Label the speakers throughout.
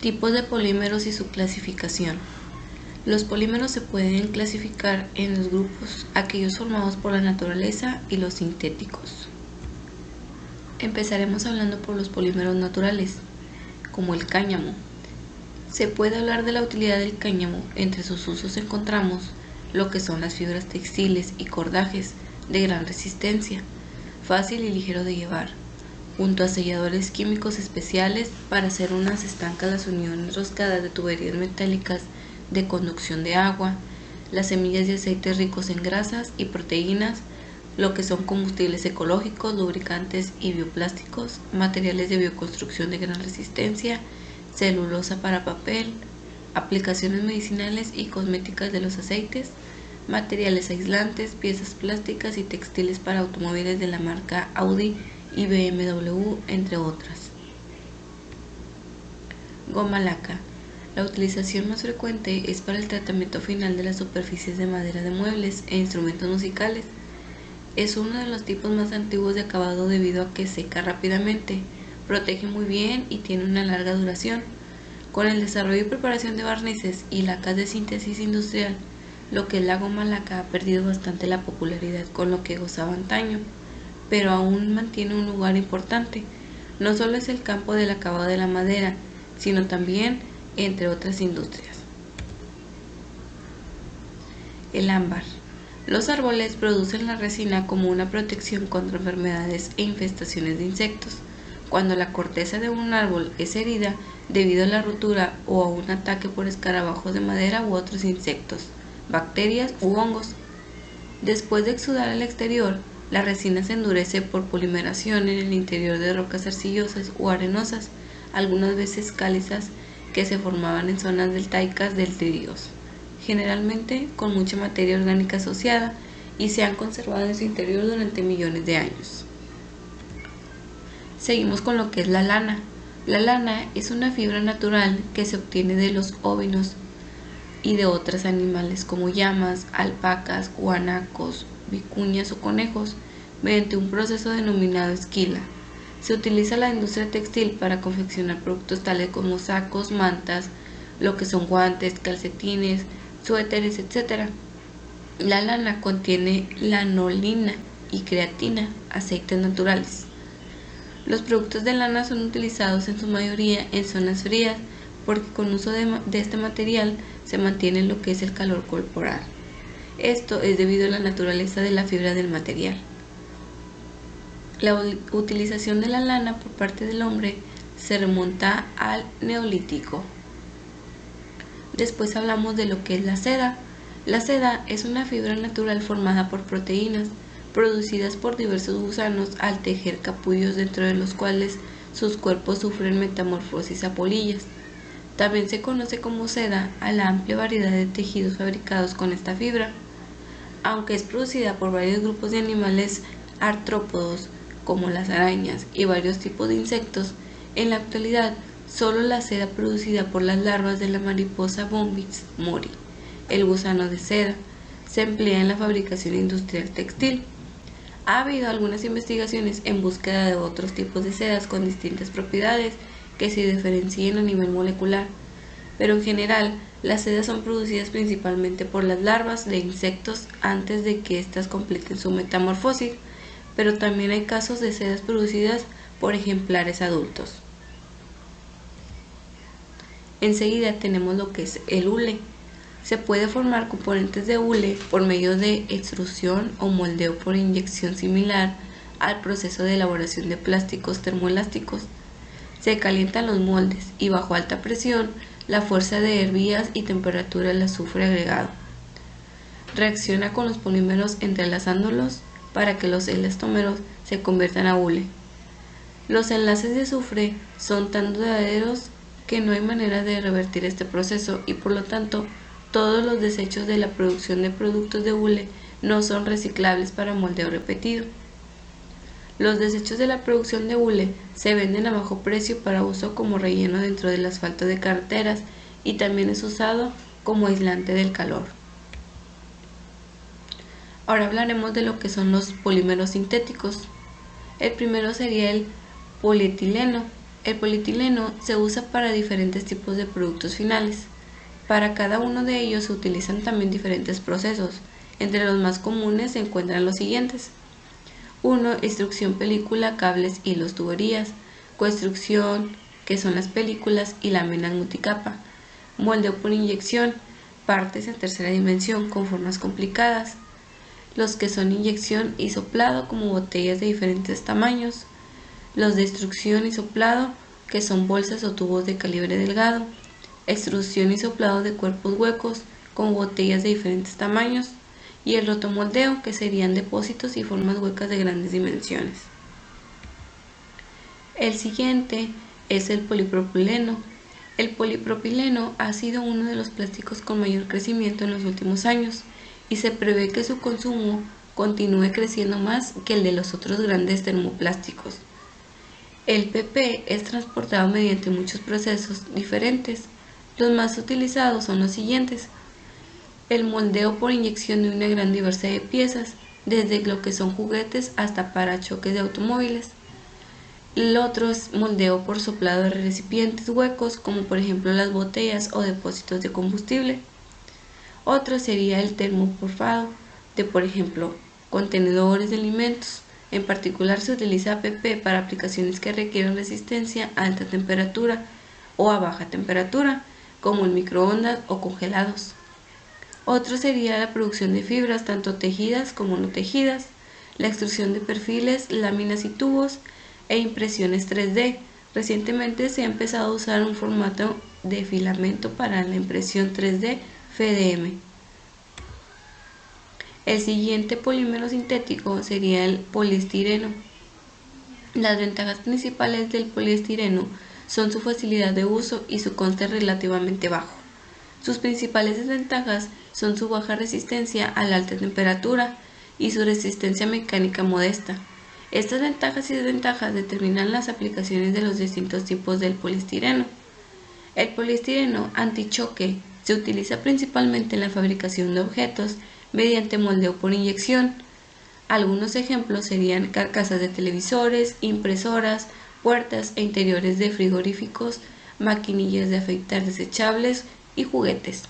Speaker 1: Tipos de polímeros y su clasificación. Los polímeros se pueden clasificar en dos grupos, aquellos formados por la naturaleza y los sintéticos. Empezaremos hablando por los polímeros naturales, como el cáñamo. Se puede hablar de la utilidad del cáñamo. Entre sus usos encontramos lo que son las fibras textiles y cordajes de gran resistencia, fácil y ligero de llevar, junto a selladores químicos especiales para hacer unas estancas las uniones roscadas de tuberías metálicas de conducción de agua, las semillas de aceites ricos en grasas y proteínas, lo que son combustibles ecológicos, lubricantes y bioplásticos, materiales de bioconstrucción de gran resistencia, celulosa para papel, aplicaciones medicinales y cosméticas de los aceites, materiales aislantes, piezas plásticas y textiles para automóviles de la marca Audi y BMW, entre otras. Goma laca. La utilización más frecuente es para el tratamiento final de las superficies de madera de muebles e instrumentos musicales. Es uno de los tipos más antiguos de acabado debido a que seca rápidamente, protege muy bien y tiene una larga duración. Con el desarrollo y preparación de barnices y lacas de síntesis industrial, lo que es la goma laca ha perdido bastante la popularidad con lo que gozaba antaño, pero aún mantiene un lugar importante. No solo es el campo del acabado de la madera, sino también entre otras industrias. El ámbar. Los árboles producen la resina como una protección contra enfermedades e infestaciones de insectos. Cuando la corteza de un árbol es herida debido a la rotura o a un ataque por escarabajos de madera u otros insectos, bacterias u hongos. Después de exudar al exterior, la resina se endurece por polimeración en el interior de rocas arcillosas o arenosas, algunas veces calizas, que se formaban en zonas deltaicas del ríos, generalmente con mucha materia orgánica asociada, y se han conservado en su interior durante millones de años. Seguimos con lo que es la lana. La lana es una fibra natural que se obtiene de los ovinos y de otros animales como llamas, alpacas, guanacos, vicuñas o conejos, mediante un proceso denominado esquila. Se utiliza la industria textil para confeccionar productos tales como sacos, mantas, lo que son guantes, calcetines, suéteres, etc. La lana contiene lanolina y creatina, aceites naturales. Los productos de lana son utilizados en su mayoría en zonas frías porque con uso de este material se mantiene lo que es el calor corporal. Esto es debido a la naturaleza de la fibra del material. La utilización de la lana por parte del hombre se remonta al Neolítico. Después hablamos de lo que es la seda. La seda es una fibra natural formada por proteínas producidas por diversos gusanos al tejer capullos dentro de los cuales sus cuerpos sufren metamorfosis a polillas. También se conoce como seda a la amplia variedad de tejidos fabricados con esta fibra. Aunque es producida por varios grupos de animales artrópodos, como las arañas y varios tipos de insectos, en la actualidad solo la seda producida por las larvas de la mariposa Bombix mori, el gusano de seda, se emplea en la fabricación industrial textil. Ha habido algunas investigaciones en búsqueda de otros tipos de sedas con distintas propiedades que se diferencien a nivel molecular, pero en general las sedas son producidas principalmente por las larvas de insectos antes de que éstas completen su metamorfosis, pero también hay casos de sedas producidas por ejemplares adultos. Enseguida tenemos lo que es el hule. Se puede formar componentes de hule por medio de extrusión o moldeo por inyección similar al proceso de elaboración de plásticos termoelásticos. Se calientan los moldes y bajo alta presión la fuerza de hervías y temperatura del azufre agregado reacciona con los polímeros entrelazándolos para que los elastómeros se conviertan a hule. Los enlaces de azufre son tan duraderos que no hay manera de revertir este proceso y por lo tanto todos los desechos de la producción de productos de hule no son reciclables para moldeo repetido. Los desechos de la producción de hule se venden a bajo precio para uso como relleno dentro del asfalto de carreteras y también es usado como aislante del calor. Ahora hablaremos de lo que son los polímeros sintéticos. El primero sería el polietileno. El polietileno se usa para diferentes tipos de productos finales. Para cada uno de ellos se utilizan también diferentes procesos. Entre los más comunes se encuentran los siguientes. 1. Extrusión, película, cables, hilos, tuberías. Coextrusión, que son las películas y láminas multicapa. Moldeo por inyección, partes en tercera dimensión con formas complicadas. Los que son inyección y soplado, como botellas de diferentes tamaños. Los de extrusión y soplado, que son bolsas o tubos de calibre delgado. Extrusión y soplado de cuerpos huecos, como botellas de diferentes tamaños. Y el rotomoldeo, que serían depósitos y formas huecas de grandes dimensiones. El siguiente es el polipropileno. El polipropileno ha sido uno de los plásticos con mayor crecimiento en los últimos años y se prevé que su consumo continúe creciendo más que el de los otros grandes termoplásticos. El PP es transportado mediante muchos procesos diferentes. Los más utilizados son los siguientes. El moldeo por inyección de una gran diversidad de piezas, desde lo que son juguetes hasta parachoques de automóviles. El otro es moldeo por soplado de recipientes huecos, como por ejemplo las botellas o depósitos de combustible. Otro sería el termoporfado, de por ejemplo contenedores de alimentos. En particular se utiliza PP para aplicaciones que requieren resistencia a alta temperatura o a baja temperatura, como en microondas o congelados. Otro sería la producción de fibras, tanto tejidas como no tejidas, la extrusión de perfiles, láminas y tubos, e impresiones 3D. Recientemente se ha empezado a usar un formato de filamento para la impresión 3D FDM. El siguiente polímero sintético sería el poliestireno. Las ventajas principales del poliestireno son su facilidad de uso y su coste relativamente bajo. Sus principales desventajas son su baja resistencia a la alta temperatura y su resistencia mecánica modesta. Estas ventajas y desventajas determinan las aplicaciones de los distintos tipos del poliestireno. El poliestireno antichoque se utiliza principalmente en la fabricación de objetos mediante moldeo por inyección. Algunos ejemplos serían carcasas de televisores, impresoras, puertas e interiores de frigoríficos, maquinillas de afeitar desechables y juguetes.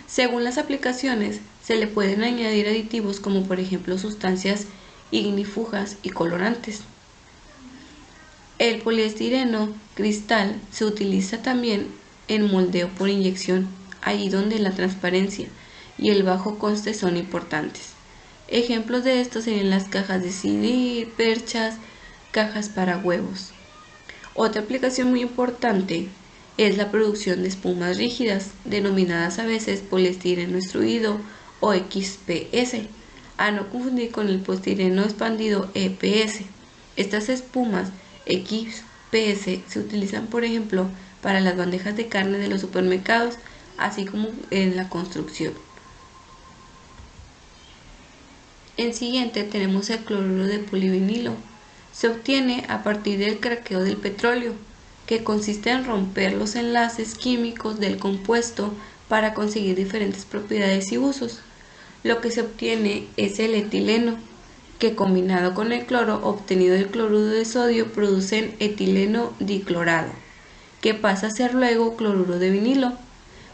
Speaker 1: Según las aplicaciones, se le pueden añadir aditivos como por ejemplo sustancias ignífugas y colorantes. El poliestireno cristal se utiliza también en moldeo por inyección, allí donde la transparencia y el bajo coste son importantes. Ejemplos de esto serían las cajas de CD, perchas, cajas para huevos. Otra aplicación muy importante es la producción de espumas rígidas, denominadas a veces poliestireno extruido o XPS, a no confundir con el poliestireno expandido EPS. Estas espumas XPS se utilizan, por ejemplo, para las bandejas de carne de los supermercados, así como en la construcción. En siguiente tenemos el cloruro de polivinilo. Se obtiene a partir del craqueo del petróleo, que consiste en romper los enlaces químicos del compuesto para conseguir diferentes propiedades y usos. Lo que se obtiene es el etileno, que combinado con el cloro obtenido del cloruro de sodio producen etileno diclorado, que pasa a ser luego cloruro de vinilo.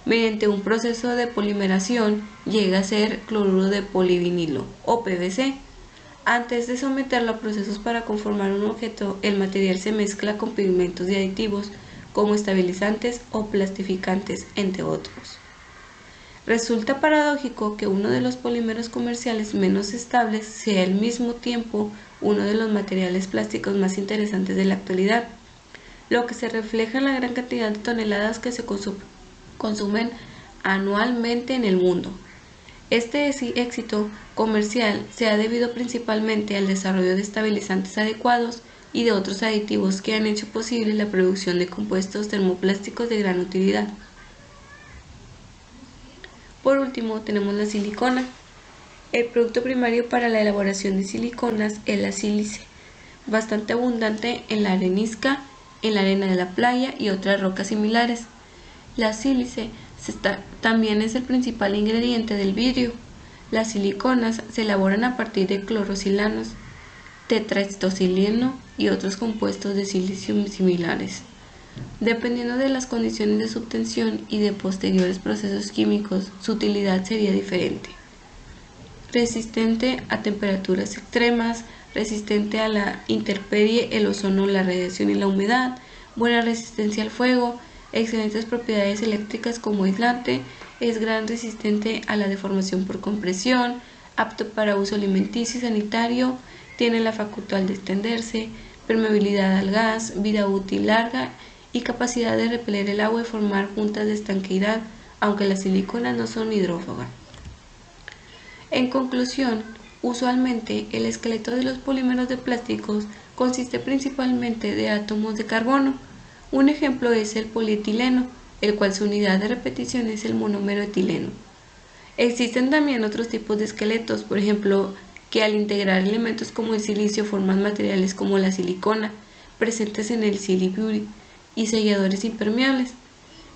Speaker 1: Mediante un proceso de polimeración llega a ser cloruro de polivinilo o PVC. Antes de someterlo a procesos para conformar un objeto, el material se mezcla con pigmentos y aditivos como estabilizantes o plastificantes, entre otros. Resulta paradójico que uno de los polímeros comerciales menos estables sea al mismo tiempo uno de los materiales plásticos más interesantes de la actualidad, lo que se refleja en la gran cantidad de toneladas que se consumen anualmente en el mundo. Este éxito comercial se ha debido principalmente al desarrollo de estabilizantes adecuados y de otros aditivos que han hecho posible la producción de compuestos termoplásticos de gran utilidad. Por último, tenemos la silicona. El producto primario para la elaboración de siliconas es la sílice, bastante abundante en la arenisca, en la arena de la playa y otras rocas similares. La sílice también es el principal ingrediente del vidrio. Las siliconas se elaboran a partir de clorosilanos, tetraetosilieno y otros compuestos de silicio similares. Dependiendo de las condiciones de su obtención y de posteriores procesos químicos, su utilidad sería diferente. Resistente a temperaturas extremas, resistente a la intemperie, el ozono, la radiación y la humedad, buena resistencia al fuego, excelentes propiedades eléctricas como aislante, es gran resistente a la deformación por compresión, apto para uso alimenticio y sanitario, tiene la facultad de extenderse, permeabilidad al gas, vida útil larga y capacidad de repeler el agua y formar juntas de estanqueidad, aunque las siliconas no son hidrófugas. En conclusión, usualmente el esqueleto de los polímeros de plásticos consiste principalmente de átomos de carbono. Un ejemplo es el polietileno, el cual su unidad de repetición es el monómero etileno. Existen también otros tipos de esqueletos, por ejemplo, que al integrar elementos como el silicio forman materiales como la silicona, presentes en el siliburi, y selladores impermeables.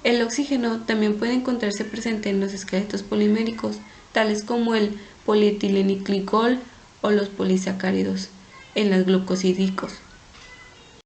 Speaker 1: El oxígeno también puede encontrarse presente en los esqueletos poliméricos, tales como el polietileniglicol o los polisacáridos, en los glucosídicos.